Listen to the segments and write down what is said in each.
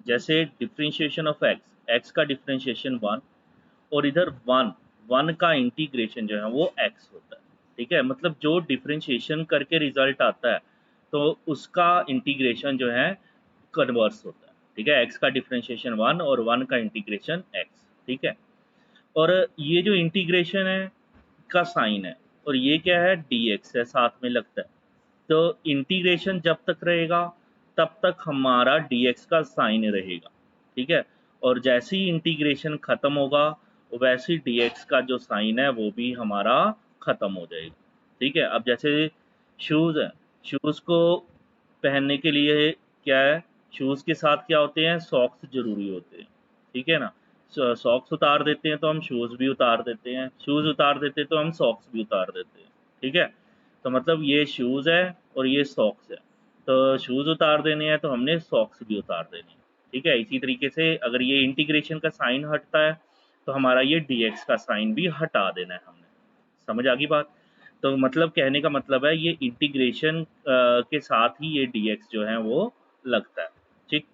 जैसे differentiation of x, x का differentiation one, और इधर वन, वन का इंटीग्रेशन जो है वो एक्स होता है। ठीक है, मतलब जो डिफरेंशिएशन करके रिजल्ट आता है तो उसका इंटीग्रेशन जो है कन्वर्स होता है। ठीक है, एक्स का डिफरेंशिएशन वन और वन का इंटीग्रेशन एक्स। ठीक है, और ये जो इंटीग्रेशन है का साइन है, और ये क्या है, डी एक्स है साथ में लगता है। तो इंटीग्रेशन जब तक रहेगा तब तक हमारा dx का साइन रहेगा। ठीक है, और जैसे ही इंटीग्रेशन खत्म होगा वैसे ही dx का जो साइन है वो भी हमारा खत्म हो जाएगा। ठीक है, अब जैसे शूज़ है, शूज़ को पहनने के लिए क्या है, शूज़ के साथ क्या होते हैं, सॉक्स जरूरी होते हैं। ठीक है ना, सॉक्स उतार देते हैं तो हम शूज़ भी उतार देते हैं, शूज़ उतार देते हैं तो हम सॉक्स भी उतार देते हैं। ठीक है, तो मतलब ये शूज़ है और ये सॉक्स है, तो शूज़ उतार देने हैं तो हमने सॉक्स भी उतार देने हैं। ठीक है, इसी तरीके से अगर ये इंटीग्रेशन का साइन हटता है तो हमारा ये dx का साइन भी हटा देना है हमने। समझ आ गई बात? तो मतलब कहने का मतलब है ये इंटीग्रेशन के साथ ही ये dx जो है वो लगता है। ठीक,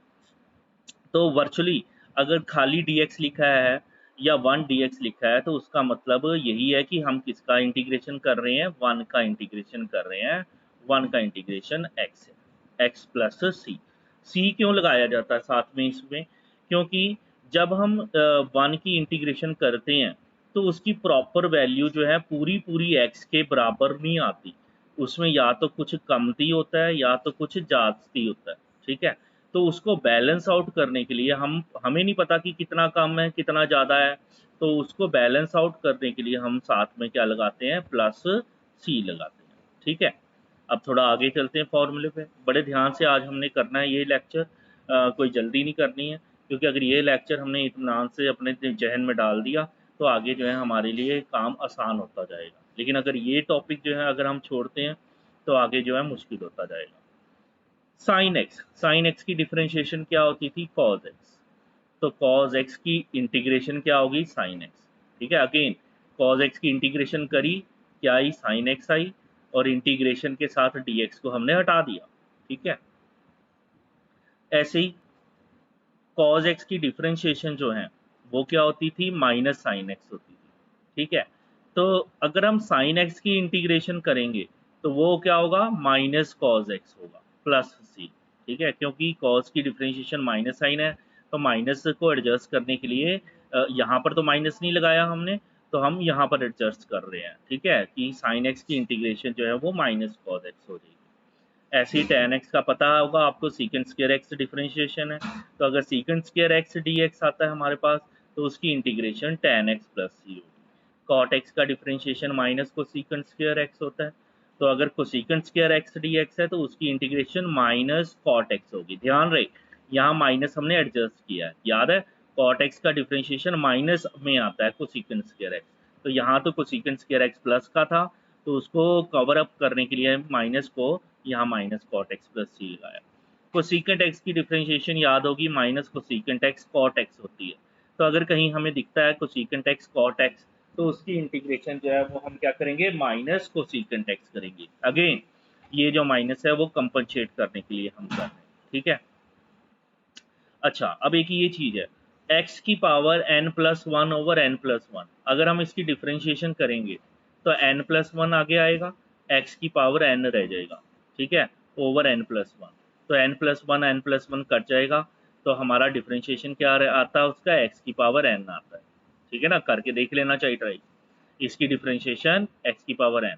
तो वर्चुअली अगर खाली dx लिखा है या वन dx लिखा है तो उसका मतलब यही है कि हम किसका इंटीग्रेशन कर रहे हैं, वन का इंटीग्रेशन कर रहे हैं। वन का इंटीग्रेशन x है, x प्लस सी। सी क्यों लगाया जाता है साथ में इसमें, क्योंकि जब हम वन की इंटीग्रेशन करते हैं तो उसकी प्रॉपर वैल्यू जो है पूरी पूरी x के बराबर नहीं आती, उसमें या तो कुछ कमती होता है या तो कुछ जास्ती होता है। ठीक है, तो उसको बैलेंस आउट करने के लिए हमें नहीं पता कि कितना कम है कितना ज़्यादा है, तो उसको बैलेंस आउट करने के लिए हम साथ में क्या लगाते हैं, प्लस सी लगाते हैं। ठीक है, अब थोड़ा आगे चलते हैं फॉर्मूले पे। बड़े ध्यान से आज हमने करना है ये लेक्चर, कोई जल्दी नहीं करनी है, क्योंकि अगर ये लेक्चर हमने इत्मीनान से अपने जहन में डाल दिया तो आगे जो है हमारे लिए काम आसान होता जाएगा। लेकिन अगर ये टॉपिक जो है अगर हम छोड़ते हैं तो आगे जो है मुश्किल होता जाएगा। साइन एक्स, साइन एक्स की डिफरेंशिएशन क्या होती थी, कॉज एक्स, तो कॉज एक्स की इंटीग्रेशन क्या होगी, साइन एक्स। ठीक है, अगेन कॉज एक्स की इंटीग्रेशन करी, क्या आई, साइन एक्स आई, और इंटीग्रेशन के साथ डी एक्स को हमने हटा दिया। ठीक है, ऐसे ही कॉज एक्स की डिफरेंशिएशन जो है वो क्या होती थी, माइनस साइन एक्स होती थी। ठीक है, तो अगर हम साइन एक्स की इंटीग्रेशन करेंगे तो वो क्या होगा, माइनस कॉज एक्स होगा प्लस सी। ठीक है, क्योंकि कॉज की डिफरेंशिएशन माइनस साइन है तो माइनस को एडजस्ट करने के लिए यहाँ पर तो माइनस नहीं लगाया हमने, तो हम यहाँ पर एडजस्ट कर रहे हैं। ठीक है, कि साइन एक्स की इंटीग्रेशन जो है वो माइनस कॉज एक्स हो जाएगी। ऐसे ही tan x का पता होगा आपको, सीकेंट स्क्वायर x डिफरेंशिएशन है, तो अगर सीकेंट स्क्वायर x dx आता है हमारे पास तो उसकी इंटीग्रेशन tan x प्लस सी होगी। cot x का differentiation minus cosecant square x होता है, तो अगर कोसीकेंट स्क्वायर x dx है तो उसकी इंटीग्रेशन माइनस cot x होगी। ध्यान रहे यहाँ माइनस हमने एडजस्ट किया है, याद है cot x का डिफरेंशिएशन माइनस में आता है कोसीकेंट स्क्वायर x, तो यहाँ तो कोसीकेंट स्क्वायर x प्लस का था तो उसको कवर अप करने के लिए माइनस को यहाँ minus cot x plus C लगाया। कोसीकेंट एक्स की डिफरेंशिएशन याद होगी, minus cosecant x cot x होती है, तो अगर कहीं हमें दिखता है कोसीकेंट एक्स कॉट एक्स तो उसकी इंटीग्रेशन जो है वो हम क्या करेंगे, माइनस कोसीकेंट एक्स करेंगे। अगेन ये जो माइनस है वो कंपनसेट करने के लिए हम कर रहे हैं। ठीक है, अच्छा अब एक ये चीज़ है, x की power n plus one over n plus one, अगर हम इसकी डिफरेंशिएशन करेंगे तो n प्लस वन आगे आएगा, x की पावर n रह जाएगा। ठीक है, ओवर n प्लस वन, तो n प्लस वन कट जाएगा, तो हमारा डिफरेंशिएशन क्या आता है उसका, x की पावर n आता है। ठीक है ना, करके देख लेना चाहिए ट्राई, इसकी डिफरेंशिएशन x की पावर n,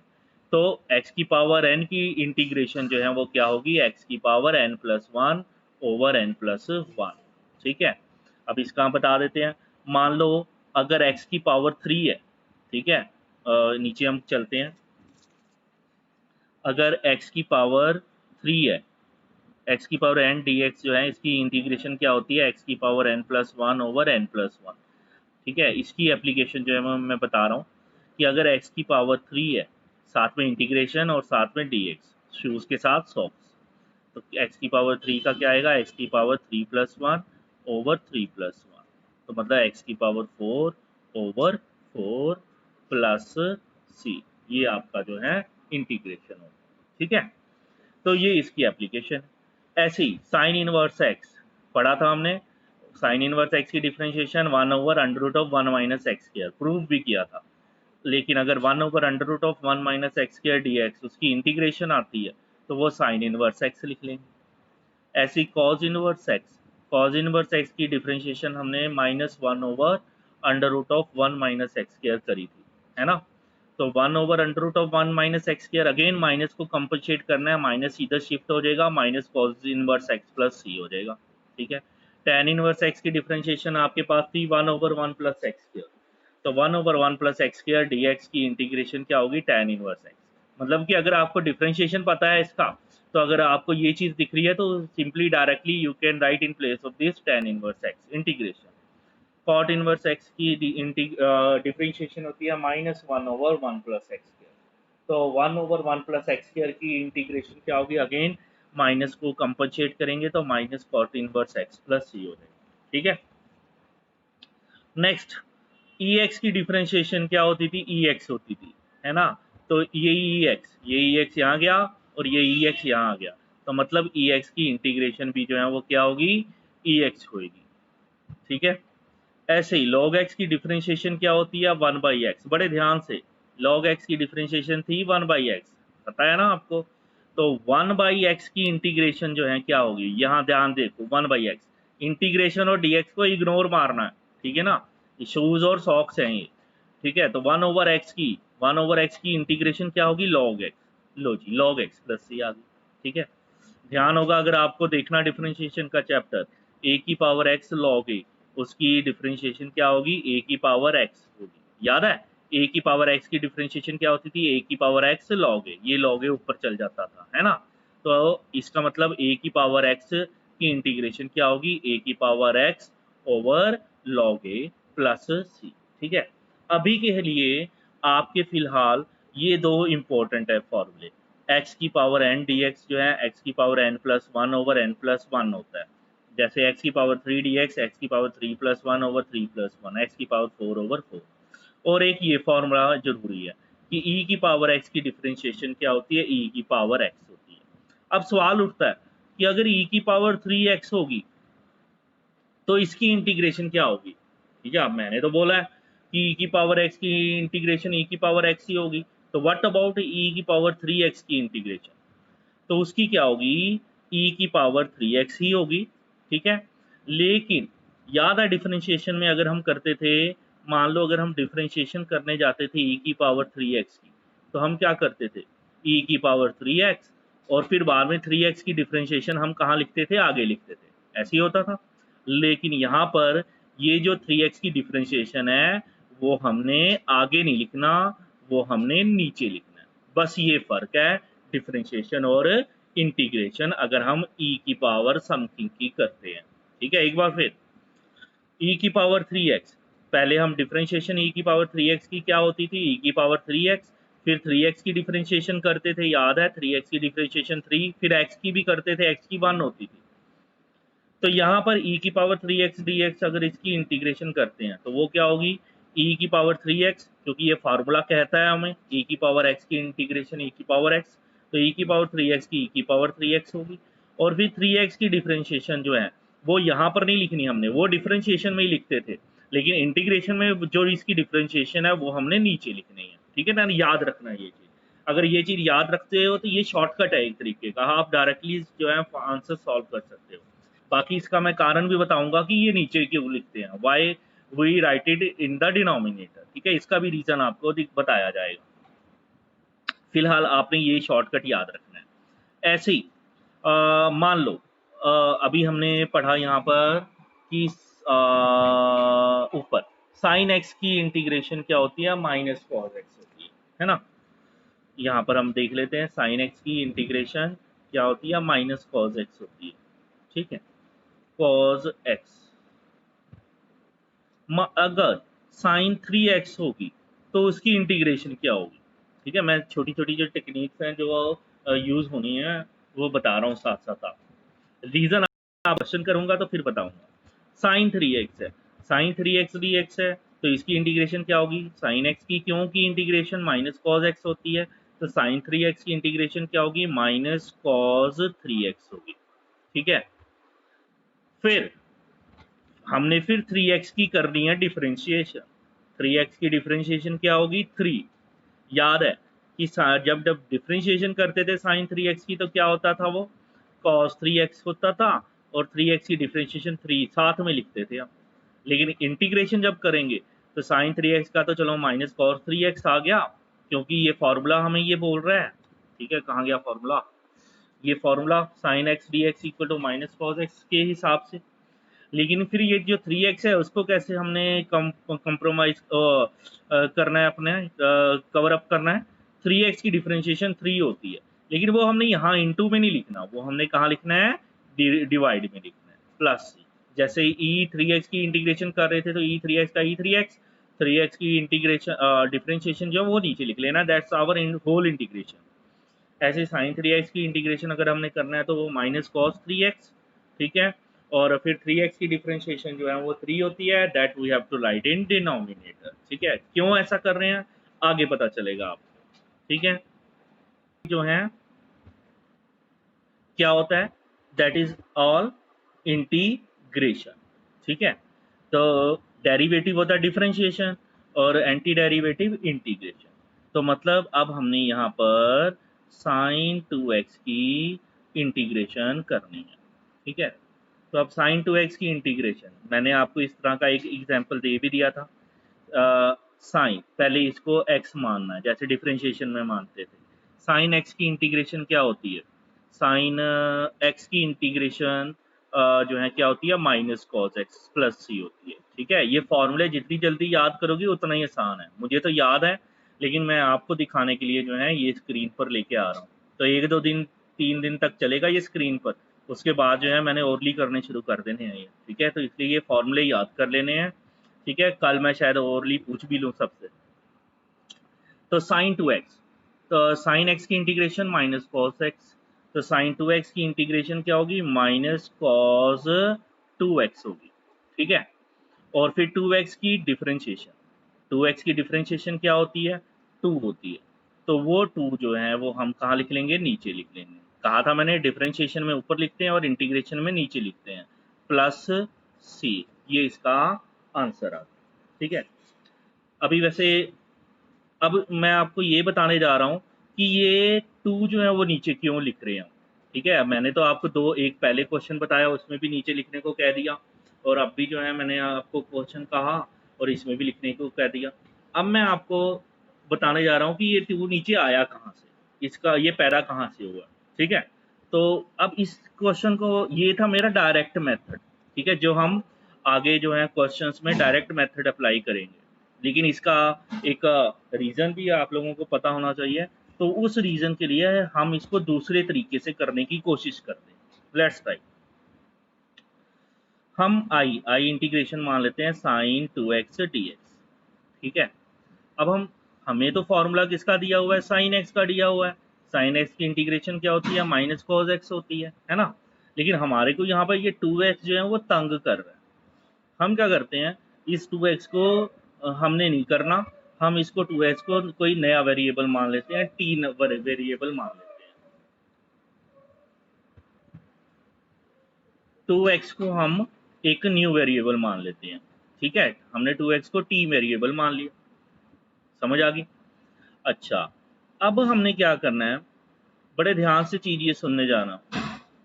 तो x की पावर n की इंटीग्रेशन जो है वो क्या होगी, x की power n plus one over n plus one. ठीक है, अब इसका बता देते हैं। मान लो अगर x की पावर थ्री है, ठीक है, नीचे हम चलते हैं, अगर x की पावर थ्री है, x की पावर n dx जो है इसकी इंटीग्रेशन क्या होती है, x की power n plus one over n plus one. ठीक है, इसकी एप्लीकेशन जो है मैं बता रहा हूँ कि अगर x की पावर थ्री है, साथ में इंटीग्रेशन और साथ में dx, शूज़ के साथ सॉक्स, तो x की पावर थ्री का क्या आएगा, x की power three plus one over three plus one, तो मतलब x की power four over four plus C, ये आपका जो है इंटीग्रेशन होगा। ठीक है, तो ये इसकी एप्लीकेशन। ऐसे ही साइन इनवर्स एक्स, पढ़ा था हमने साइन इनवर्स एक्स की डिफरेंशिएशन 1/√(1 - x²) प्रूव भी किया था। लेकिन अगर 1/√(1 - x² dx उसकी इंटीग्रेशन आती है तो वो साइन इनवर्स एक्स लिख लेंगे। ऐसी कॉज इनवर्स एक्स की डिफरेंशिएशन हमने -1/√(1 - x² करी थी, है ना। तो 1/√(1 - x², अगेन माइनस को कंपनसेट करना है, माइनस इधर शिफ्ट हो जाएगा, minus cos inverse x plus C हो जाएगा, ठीक है। tan इनवर्स एक्स की डिफरेंशिएशन आपके पास थी 1/1 + x², तो 1/1 + x² dx की इंटीग्रेशन क्या होगी, tan इनवर्स एक्स। मतलब कि अगर आपको डिफरेंशिएशन पता है इसका, तो अगर आपको ये चीज दिख रही है तो simply directly you can write in place of this tan inverse x integration. Cot inverse x की डिफरेंशिएशन होती है -1/1 + x²। तो 1/1 + x² की इंटीग्रेशन क्या होगी, अगेन माइनस को कंपनसेट करेंगे तो minus cot inverse x plus C हो जाएगा, ठीक है। नेक्स्ट ex की डिफरेंशिएशन क्या होती थी, ex होती थी, है ना। तो ये ex यहाँ गया और ये ex यहाँ आ गया, तो मतलब ex की इंटीग्रेशन भी जो है वो क्या होगी, ex होगी, ठीक है। ऐसे ही log x की डिफरेंशिएशन क्या होती है, 1/x। बड़े ध्यान से, log x की डिफरेंशिएशन थी 1/x, पता है ना आपको। तो 1/x की इंटीग्रेशन जो है क्या होगी, यहाँ ध्यान देखो 1/x इंटीग्रेशन और dx को इग्नोर मारना है, ठीक है ना। ये शूज और सॉक्स हैं ये, ठीक है। तो 1/x की इंटीग्रेशन क्या होगी, log x। लो जी, log x प्लस सी आ गई, ठीक है। ध्यान होगा अगर आपको देखना डिफरेंशिएशन का चैप्टर, a की पावर x log a, उसकी डिफरेंशिएशन क्या होगी, a की पावर x होगी, याद है। a की पावर x की डिफरेंशिएशन क्या होती थी, a की पावर x log a, ये log a ऊपर चल जाता था, है ना। तो इसका मतलब a की पावर x की इंटीग्रेशन क्या होगी, a की power x over log a plus C, ठीक है। अभी के लिए आपके फिलहाल ये दो इंपॉर्टेंट है फॉर्मूले, x की पावर n dx जो है x की पावर n+1 ओवर n+1 होता है, जैसे x की पावर 3 dx x की पावर 3+1 ओवर 3+1, x की पावर 4 ओवर 4। और एक ये फॉर्मूला जरूरी है कि e की पावर x की डिफरेंशिएशन क्या होती है, e की पावर x होती है। अब सवाल उठता है कि अगर e की पावर 3x होगी तो इसकी इंटीग्रेशन क्या होगी, ठीक है। अब मैंने तो बोला है कि e की पावर x की इंटीग्रेशन e की पावर x ही होगी, तो व्हाट अबाउट e की पावर 3x की इंटीग्रेशन, तो उसकी क्या होगी, e की पावर 3x ही होगी, ठीक है। लेकिन याद है डिफरेंशिएशन में अगर हम करते थे, मान लो अगर हम डिफरेंशिएशन करने जाते थे e की पावर 3x की, तो हम क्या करते थे, e की पावर 3x और फिर बाद में 3x की डिफरेंशिएशन हम कहाँ लिखते थे, आगे लिखते थे, ऐसे ही होता था। लेकिन यहाँ पर ये जो 3x की डिफरेंशिएशन है वो हमने आगे नहीं लिखना, वो हमने नीचे लिखना है, बस ये फर्क है डिफरेंशिएशन और इंटीग्रेशन अगर हम e की पावर समथिंग की करते हैं, ठीक है। एक बार फिर e की पावर 3x, पहले हम डिफरेंशिएशन e की पावर 3x की क्या होती थी, e की पावर 3x, फिर 3x की डिफरेंशिएशन करते थे, याद है 3x की डिफरेंशिएशन 3, फिर x की भी करते थे, x की 1 होती थी। तो यहाँ पर e की पावर 3x dx अगर इसकी इंटीग्रेशन करते हैं तो वो क्या होगी, e की पावर 3x, क्योंकि ये फार्मूला कहता है हमें e की पावर x की इंटीग्रेशन e की पावर x, तो e की पावर 3x की e की पावर 3x होगी। और फिर 3x की डिफरेंशिएशन जो है वो यहाँ पर नहीं लिखनी हमने, वो डिफरेंशिएशन में ही लिखते थे, लेकिन इंटीग्रेशन में जो इसकी डिफरेंशिएशन है वो हमने नीचे लिखनी है, ठीक है ना। याद रखना ये चीज़, अगर ये चीज़ याद रखते हो तो ये शॉर्टकट है एक तरीके का, आप डायरेक्टली जो है आंसर सॉल्व कर सकते हो। बाकी इसका मैं कारण भी बताऊंगा कि ये नीचे क्यों लिखते हैं, why we write it in the denominator, ठीक है। इसका भी रीजन आपको बताया जाएगा, फिलहाल आपने ये शॉर्टकट याद रखना है। ऐसे ही मान लो अभी हमने पढ़ा यहाँ पर कि ऊपर साइन एक्स की इंटीग्रेशन क्या होती है, माइनस कॉस एक्स होती है ना। यहाँ पर हम देख लेते हैं साइन एक्स की इंटीग्रेशन क्या होती है, माइनस कॉस एक्स होती है, ठीक है। कॉस एक्स, अगर साइन 3x होगी तो उसकी इंटीग्रेशन क्या होगी, ठीक है। मैं छोटी छोटी जो टेक्निक्स हैं जो यूज होनी है वो बता रहा हूँ साथ साथ, आप रीजन आप क्वेश्चन करूंगा तो फिर बताऊंगा। साइन 3x है, साइन 3x dx है, तो इसकी इंटीग्रेशन क्या होगी, साइन x की क्यों की इंटीग्रेशन माइनस कॉस x होती है, तो साइन 3x की इंटीग्रेशन क्या होगी, माइनस कॉस 3x होगी, ठीक है। फिर हमने फिर 3x की करनी है डिफरेंशिएशन। 3x की डिफरेंशिएशन क्या होगी 3। याद है कि जब जब डिफरेंशिएशन करते थे साइन 3x की तो क्या होता था, वो cos 3x होता था, और 3x की डिफरेंशिएशन 3 साथ में लिखते थे हम। लेकिन इंटीग्रेशन जब करेंगे तो साइन 3x का तो चलो माइनस कॉस 3x आ गया, क्योंकि ये फॉर्मूला हमें ये बोल रहा है। ठीक है, कहाँ गया फॉर्मूला, ये formula sine x d x equal to minus cos x के हिसाब से। लेकिन फिर ये जो 3x है उसको कैसे हमने कंप्रोमाइज करना है, अपने कवर अप करना है। 3x की डिफरेंशिएशन 3 होती है, लेकिन वो हमने यहाँ इंटू में नहीं लिखना, वो हमने कहाँ लिखना है, डिवाइड में लिखना है, प्लस सी। जैसे ई 3x की इंटीग्रेशन कर रहे थे तो ई 3x का ई 3x, 3x की इंटीग्रेशन डिफरेंशिएशन जो वो नीचे लिख लेना, दैट्स आवर होल इंटीग्रेशन। ऐसे साइन 3x की इंटीग्रेशन अगर हमने करना है तो वो माइनस कॉस 3x। ठीक है, और फिर 3x की डिफरेंशिएशन जो है वो 3 होती है, that we have to write in denominator. ठीक है, क्यों ऐसा कर रहे हैं आगे पता चलेगा आपको। ठीक है, जो है क्या होता है, दैट इज ऑल इंटीग्रेशन। ठीक है, तो डेरिवेटिव होता है डिफरेंशिएशन और एंटी डेरिवेटिव इंटीग्रेशन। तो मतलब अब हमने यहाँ पर साइन 2x की इंटीग्रेशन करनी है। ठीक है, तो अब साइन 2x की इंटीग्रेशन मैंने आपको इस तरह का एक एग्जांपल दे भी दिया था। साइन पहले इसको x मानना है, जैसे डिफरेंशिएशन में मानते थे। साइन x की इंटीग्रेशन क्या होती है, साइन x की इंटीग्रेशन जो है क्या होती है, माइनस कॉस एक्स प्लस सी होती है। ठीक है, ये फॉर्मूले जितनी जल्दी याद करोगे उतना ही आसान है, मुझे तो याद है, लेकिन मैं आपको दिखाने के लिए जो है ये स्क्रीन पर लेके आ रहा हूँ। तो 1-2 दिन 3 दिन तक चलेगा ये स्क्रीन पर, उसके बाद जो है मैंने ओरली करने शुरू कर देने हैं ये। ठीक है, तो इसलिए ये फॉर्मूले याद कर लेने हैं। ठीक है, कल मैं शायद ओरली पूछ भी लूँ सबसे। तो साइन 2x, तो साइन x की इंटीग्रेशन माइनस कॉस एक्स, तो साइन 2x की इंटीग्रेशन क्या होगी, माइनस कॉस 2x होगी। ठीक है, और फिर 2x की डिफरेंशिएशन, 2x की डिफरेंशिएशन क्या होती है, 2 होती है। तो वो 2 जो है वो हम कहाँ लिख लेंगे, नीचे लिख लेंगे। कहा था मैंने डिफरेंशिएशन में ऊपर लिखते हैं और इंटीग्रेशन में नीचे लिखते हैं, प्लस सी, ये इसका आंसर आ गया। ठीक है, अभी वैसे अब मैं आपको ये बताने जा रहा हूँ कि ये 2 जो है वो नीचे क्यों लिख रहे हैं। ठीक है, मैंने तो आपको एक पहले क्वेश्चन बताया उसमें भी नीचे लिखने को कह दिया, और अब भी जो है मैंने आपको क्वेश्चन कहा और इसमें भी लिखने को कह दिया। अब मैं आपको बताने जा रहा हूँ कि ये 2 नीचे आया कहाँ से, इसका ये पैरा कहाँ से हुआ। ठीक है, तो अब इस क्वेश्चन को, ये था मेरा डायरेक्ट मेथड। ठीक है, जो हम आगे जो है क्वेश्चंस में डायरेक्ट मेथड अप्लाई करेंगे, लेकिन इसका एक रीज़न भी आप लोगों को पता होना चाहिए। तो उस रीज़न के लिए हम इसको दूसरे तरीके से करने की कोशिश करते हैं। Let's try. हम आई इंटीग्रेशन मान लेते हैं साइन 2x dx। ठीक है, अब हमें तो फॉर्मूला किसका दिया हुआ है, साइन एक्स का दिया हुआ है। साइन एक्स की इंटीग्रेशन क्या होती है, माइनस कॉस एक्स होती है ना। लेकिन हमारे को यहाँ पर ये 2x जो है वो तंग कर रहा है। हम क्या करते हैं, इस 2x को हमने नहीं करना, हम इसको 2x को कोई नया वेरिएबल मान लेते हैं, टी वेरिएबल मान लेते हैं। 2x को हम एक न्यू वेरिएबल मान लेते हैं। ठीक है, हमने 2x को टी वेरिएबल मान लिया, समझ आ गई। अच्छा, अब हमने क्या करना है, बड़े ध्यान से चीज़ ये सुनने जाना।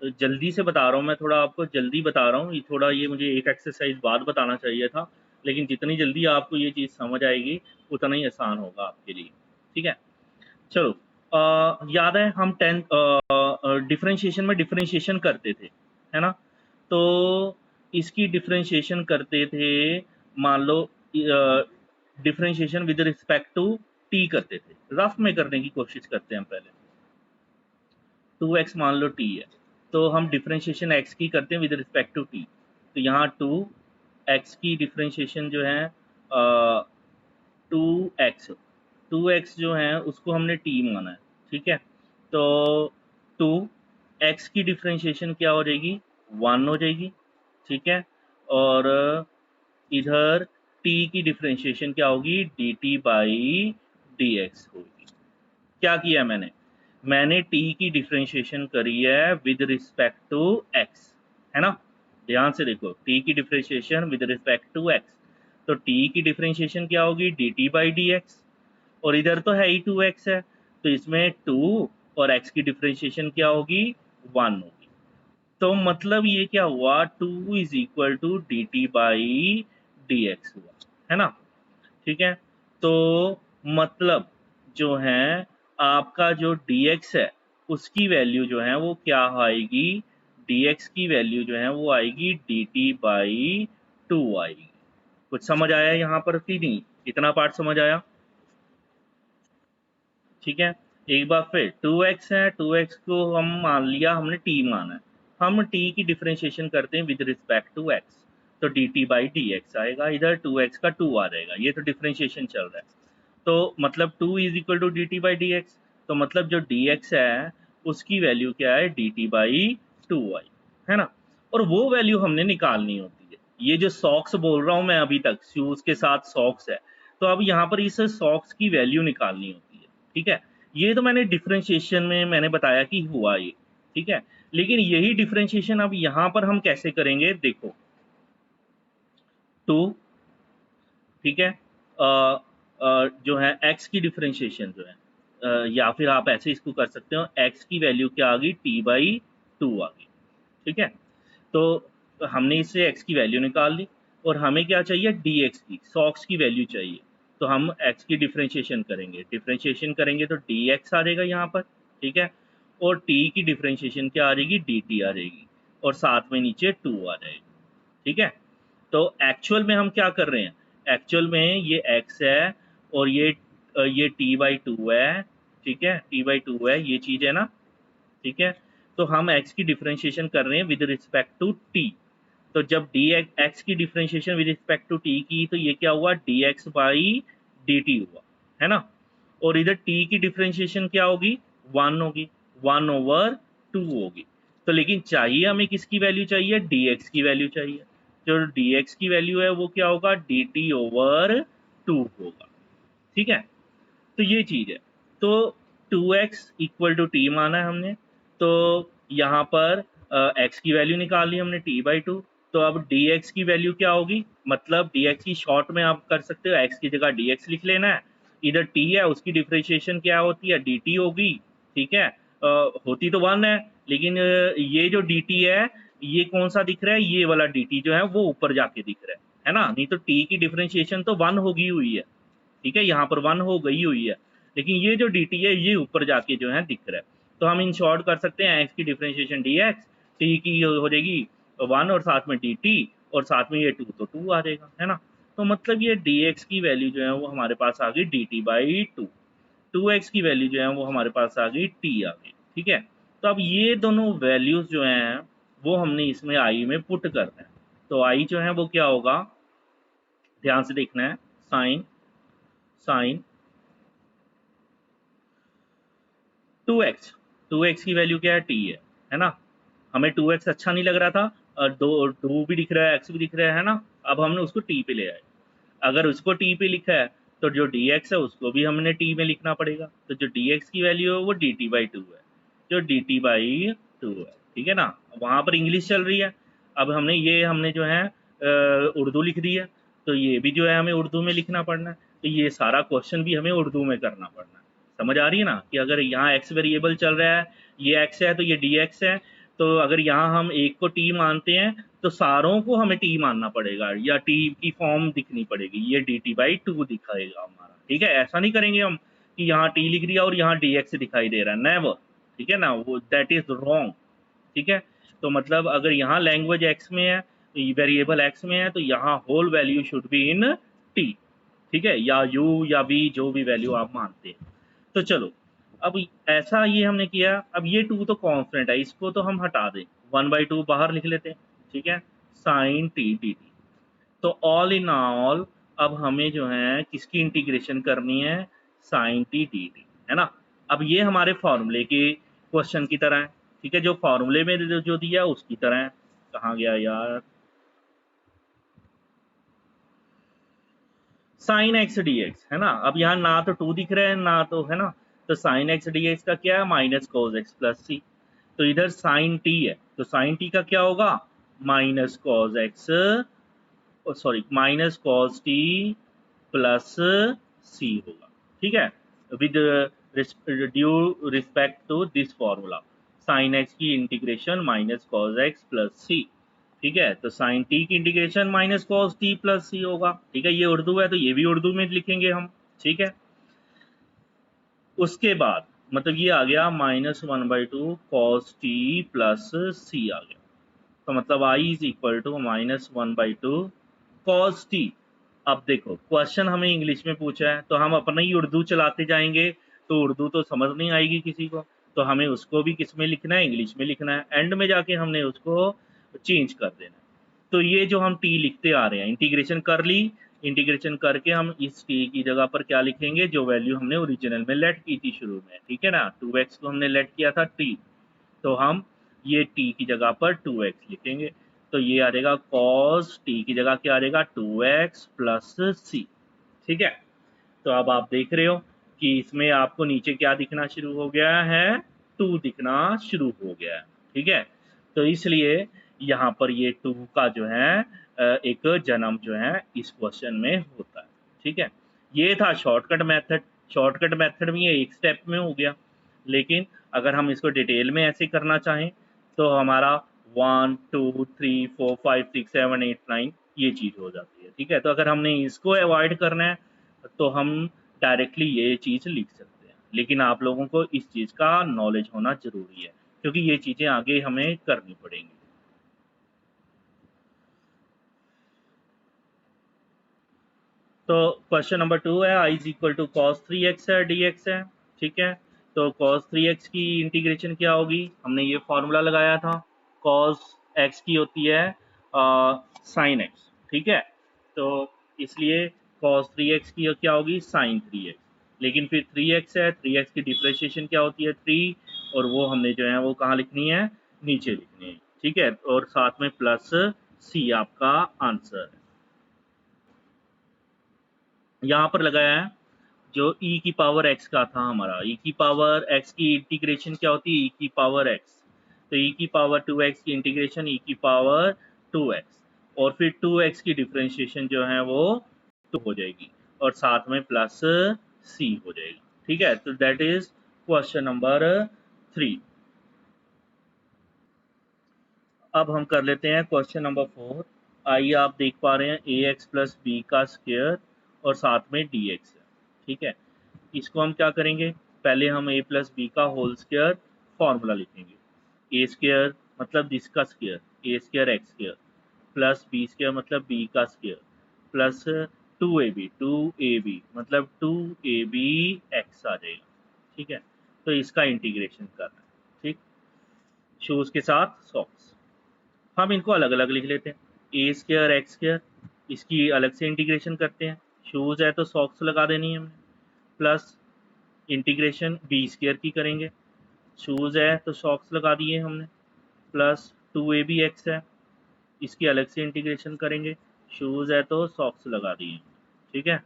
तो जल्दी से बता रहा हूँ मैं, थोड़ा आपको जल्दी बता रहा हूँ, ये थोड़ा, ये मुझे एक एक्सरसाइज बाद बताना चाहिए था, लेकिन जितनी जल्दी आपको ये चीज़ समझ आएगी उतना ही आसान होगा आपके लिए। ठीक है, चलो, याद है हम 10 डिफरेंशिएशन में डिफरेंशिएशन करते थे, है ना। तो इसकी डिफरेंशिएशन करते थे, मान लो differentiation with respect to t करते थे, रफ में करने की कोशिश करते हैं हम पहले। 2x मान लो t है, तो हम डिफरेंशिएशन x की करते हैं विद रिस्पेक्ट टू t। तो यहाँ 2x की डिफरेंशिएशन जो है 2x जो है उसको हमने t माना है। ठीक है, तो 2x की डिफरेंशिएशन क्या हो जाएगी, 1 हो जाएगी। ठीक है, और इधर t की डिफरेंशिएशन क्या होगी, dt बाई dx होगी। क्या किया मैंने t की डिफरेंशिएशन करी है विद रिस्पेक्ट टू x, है ना। ध्यान से देखो, t की differentiation with respect to x, तो t की डिफरेंशिएशन क्या होगी, dt बाई डी एक्स, और इधर तो है ही 2x है, तो इसमें 2 और x की डिफरेंशिएशन क्या होगी, 1 होगी। तो मतलब ये क्या हुआ, 2 is equal to d t by d x हुआ, है ना। ठीक है, तो मतलब जो है आपका जो dx है उसकी वैल्यू जो है वो क्या आएगी, dx की वैल्यू जो है वो आएगी dt बाई 2 आएगी। कुछ समझ आया यहाँ पर कि नहीं, इतना पार्ट समझ आया। ठीक है, एक बार फिर 2x है, 2x को हम मान लिया, हमने t माना है, हम t की डिफरेंशिएशन करते हैं विद रिस्पेक्ट टू x, तो dt बाई डी एक्स आएगा, इधर 2x का 2 आ जाएगा, ये तो डिफरेंशिएशन चल रहा है। तो मतलब 2 is equal to d t by d x, तो मतलब जो डी एक्स है उसकी वैल्यू क्या है, डी टी बाई 2 आई, है ना। और वो वैल्यू हमने निकालनी होती है, ये जो सॉक्स बोल रहा हूँ मैं अभी तक, शूज के साथ सॉक्स है, तो अब यहाँ पर इस सॉक्स की वैल्यू निकालनी होती है। ठीक है, ये तो मैंने डिफरेंशिएशन में मैंने बताया कि हुआ ये। ठीक है, लेकिन यही डिफरेंशिएशन अब यहाँ पर हम कैसे करेंगे, देखो 2, ठीक है, जो है x की डिफरेंशिएशन जो है, या फिर आप ऐसे इसको कर सकते हो, x की वैल्यू क्या आ गई, t बाई 2 आ गई। ठीक है, तो हमने इससे x की वैल्यू निकाल ली, और हमें क्या चाहिए, dx की, सॉक्स की वैल्यू चाहिए, तो हम x की डिफरेंशिएशन करेंगे, डिफरेंशिएशन करेंगे तो dx आ जाएगा यहाँ पर। ठीक है, और t की डिफरेंशिएशन क्या आ जाएगी, dt आ जाएगी, और साथ में नीचे 2 आ जाएगी। ठीक है, तो एक्चुअल में हम क्या कर रहे हैं, एक्चुअल में ये x है, और ये t बाई 2 है। ठीक है, t बाई 2 है, ये चीज़ है ना। ठीक है, तो हम x की डिफरेंशिएशन कर रहे हैं विद रिस्पेक्ट टू t, तो जब x की differentiation with respect to t की, तो ये क्या हुआ, dx बाई dt हुआ, है ना। और इधर t की डिफरेंशिएशन क्या होगी, 1 होगी, 1 ओवर 2 होगी। तो लेकिन चाहिए हमें किसकी वैल्यू चाहिए, dx की वैल्यू चाहिए, जो dx की वैल्यू है वो क्या होगा, dt ओवर 2 होगा। ठीक है, तो ये चीज़ है, तो 2x इक्वल टू टी माना है हमने, तो यहाँ पर x की वैल्यू निकाल ली हमने t बाई 2, तो अब dx की वैल्यू क्या होगी, मतलब dx की शॉर्ट में आप कर सकते हो, x की जगह dx लिख लेना है, इधर t है उसकी डिफरेंशिएशन क्या होती है, dt होगी। ठीक है, होती तो 1 है, लेकिन ये जो dt है ये कौन सा दिख रहा है, ये वाला dt जो है वो ऊपर जाके दिख रहा है ना, नहीं तो t की डिफरेंशिएशन तो 1 होगी हुई है। ठीक है, यहाँ पर 1 हो गई हुई है, लेकिन ये जो dt है ये ऊपर जाके जो है दिख रहा है, तो हम इन शॉर्ट कर सकते हैं, x की डिफरेंशिएशन dx, t की हो जाएगी 1 और साथ में dt, और साथ में ये 2 तो 2 आ जाएगा, है ना। तो मतलब ये dx की वैल्यू जो है वो हमारे पास आ गई dt बाई 2, 2x की वैल्यू जो है वो हमारे पास आ गई t आ गई। ठीक है, तो अब ये दोनों वैल्यूज जो हैं वो हमने इसमें i में पुट करना है, तो i जो है वो क्या होगा, ध्यान से देखना है, साइन साइन 2x, 2x की वैल्यू क्या है, t है ना। हमें 2x अच्छा नहीं लग रहा था, और दो भी दिख रहा है, x भी दिख रहा है ना, अब हमने उसको t पे ले आए। अगर उसको t पे लिखा है तो जो dx है उसको भी हमने t में लिखना पड़ेगा, तो जो dx की वैल्यू है वो dt बाई 2 है, जो dt बाई 2 है। ठीक है ना, वहाँ पर इंग्लिश चल रही है, अब हमने जो है उर्दू लिख दी है, तो ये भी जो है हमें उर्दू में लिखना पड़ना है, तो ये सारा क्वेश्चन भी हमें उर्दू में करना पड़ना है। समझ आ रही है ना, कि अगर यहाँ x वेरिएबल चल रहा है, ये x है तो ये dx है, तो अगर यहाँ हम एक को t मानते हैं तो सारों को हमें t मानना पड़ेगा, या t की फॉर्म दिखनी पड़ेगी, ये dt बाई 2 दिखाएगा हमारा। ठीक है, ऐसा नहीं करेंगे हम कि यहाँ t लिख दिया और यहाँ dx दिखाई दे रहा है, नेवर। ठीक है ना, वो दैट इज रॉन्ग। ठीक है, तो मतलब अगर यहाँ लैंग्वेज x में है, वेरिएबल x में है, तो यहाँ whole value should be in t। ठीक है, या u या v जो भी वैल्यू आप मानते हैं। तो चलो, अब ऐसा ये हमने किया, अब ये 2 तो कांस्टेंट है, इसको तो हम हटा दें, 1/2 बाहर लिख लेते हैं। ठीक है, साइन टी डी टी, तो ऑल इन ऑल अब हमें जो है किसकी इंटीग्रेशन करनी है, साइन टी डी टी, है ना। अब ये हमारे फॉर्मूले के क्वेश्चन की तरह है। ठीक है, जो फॉर्मूले में जो दिया उसकी तरह है, कहाँ गया यार, साइन एक्स डी एक्स, है ना। अब यहाँ ना तो 2 दिख रहा है ना तो, है ना, तो साइन एक्स डी एक्स का क्या है, माइनस कोस एक्स प्लस सी, तो इधर साइन टी है, तो साइन टी का क्या होगा, minus cos x, sorry minus cos t plus C होगा, ठीक है, with due respect to this formula, sine x की integration minus cos x plus C, ठीक है, तो साइन टी की integration minus cos t plus C होगा, ठीक है, ये उर्दू है तो ये भी उर्दू में लिखेंगे हम, ठीक है। उसके बाद मतलब ये आ गया -1/2 cos t प्लस सी आ गया, तो मतलब I is equal to -1/2 cos t। अब देखो क्वेश्चन हमें इंग्लिश में पूछा है तो हम अपना ही उर्दू चलाते जाएंगे, तो उर्दू तो समझ नहीं आएगी किसी को, तो हमें उसको भी किस में लिखना है, इंग्लिश में लिखना है, एंड में जाके हमने उसको चेंज कर देना है। तो ये जो हम टी लिखते आ रहे हैं, इंटीग्रेशन कर ली, इंटीग्रेशन करके हम इस टी की जगह पर क्या लिखेंगे, जो वैल्यू हमने ओरिजिनल में लेट की थी शुरू में, ठीक है ना, 2x को हमने लेट किया था टी, तो हम ये t की जगह पर 2x लिखेंगे, तो ये आ जाएगा cos t की जगह क्या आ जाएगा 2x प्लस सी, ठीक है। तो अब आप देख रहे हो कि इसमें आपको नीचे क्या दिखना शुरू हो गया है, 2 दिखना शुरू हो गया है, ठीक है, तो इसलिए यहाँ पर ये 2 का जो है एक जन्म जो है इस क्वेश्चन में होता है, ठीक है। ये था शॉर्टकट मेथड, शॉर्टकट मेथड में ये एक स्टेप में हो गया, लेकिन अगर हम इसको डिटेल में ऐसे करना चाहें तो हमारा 1 2 3 4 5 6 7 8 9 ये चीज़ हो जाती है, ठीक है। तो अगर हमने इसको अवॉइड करना है तो हम डायरेक्टली ये चीज़ लिख सकते हैं, लेकिन आप लोगों को इस चीज़ का नॉलेज होना ज़रूरी है क्योंकि ये चीज़ें आगे हमें करनी पड़ेंगी। तो क्वेश्चन नंबर 2 है I is equal to cos 3x है dx है, ठीक है, तो cos 3x की इंटीग्रेशन क्या होगी, हमने ये फॉर्मूला लगाया था, cos x की होती है sin x, ठीक है, तो इसलिए cos 3x की क्या होगी sin 3x, लेकिन फिर 3x है, 3x की डिफ्रेंशिएशन क्या होती है 3, और वो हमने जो है वो कहाँ लिखनी है, नीचे लिखनी है, ठीक है, और साथ में प्लस c आपका आंसर है। यहाँ पर लगाया है जो e की पावर x का था हमारा, e की पावर x की इंटीग्रेशन क्या होती है, e की पावर x, तो e की पावर 2x की इंटीग्रेशन e की पावर 2x, और फिर 2x की डिफ्रेंशिएशन जो है वो 2 हो जाएगी, और साथ में प्लस c हो जाएगी, ठीक है, तो दैट इज क्वेश्चन नंबर 3। अब हम कर लेते हैं क्वेश्चन नंबर 4। आइए आप देख पा रहे हैं ax प्लस बी का स्क्वायर और साथ में dx है, ठीक है, इसको हम क्या करेंगे, पहले हम a प्लस बी का होल स्क्वायर फॉर्मूला लिखेंगे, ए स्क्वायर मतलब जिसका square, a square x square plus b square मतलब बी का स्क्वायर प्लस 2ab मतलब 2ab एक्स आ जाएगा, ठीक है, तो इसका इंटीग्रेशन करना है, ठीक, शूज के साथ सॉक्स, हम इनको अलग अलग लिख लेते हैं, ए स्क्वायर एक्स स्क्वायर इसकी अलग से इंटीग्रेशन करते हैं, शूज है तो सॉक्स लगा देनी है हमने, प्लस इंटीग्रेशन बी स्क्वायर की करेंगे, शूज़ है तो सॉक्स लगा दिए हमने, प्लस 2ab x है इसकी अलग से इंटीग्रेशन करेंगे, शूज़ है तो सॉक्स लगा दिए, ठीक है।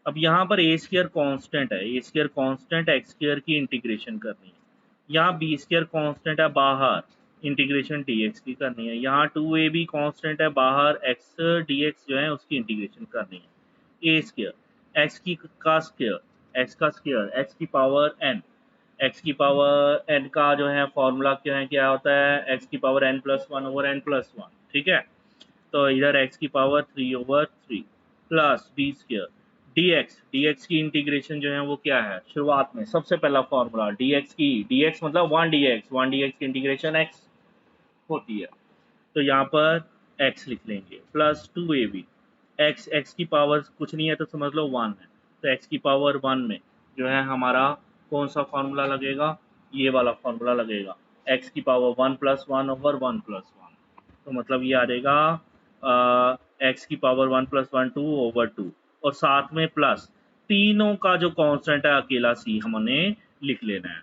अब यहाँ पर ए स्क्वायर कांस्टेंट है, ए स्क्वायर कांस्टेंट एक्स स्क्वायर की इंटीग्रेशन करनी है, यहाँ बी स्क्वायर कांस्टेंट है बाहर, इंटीग्रेशन dx की करनी है, यहाँ 2ab कांस्टेंट है बाहर, x dx जो है उसकी इंटीग्रेशन करनी है, ए स्क्वायर एक्स की का स्क्वायर एक्स का स्क्वायर एक्स की पावर n, एक्स की पावर n का जो है फॉर्मूला क्या है, क्या होता है एक्स की पावर n+1 ओवर n+1, ठीक है, तो इधर एक्स की power 3/3 plus b square dx की इंटीग्रेशन जो है वो क्या है, शुरुआत में सबसे पहला फॉर्मूला dx की, dx मतलब 1 dx की इंटीग्रेशन x होती है, तो यहाँ पर x लिख लेंगे प्लस 2ab, x की पावर कुछ नहीं है तो समझ लो 1 है, तो x की पावर 1 में जो है हमारा कौन सा फॉर्मूला लगेगा, ये वाला फॉर्मूला लगेगा, x की पावर 1+1 ओवर 1+1, तो मतलब ये आ जाएगा x की पावर 1+1 2/2, और साथ में प्लस तीनों का जो कांस्टेंट है अकेला c हमने लिख लेना है,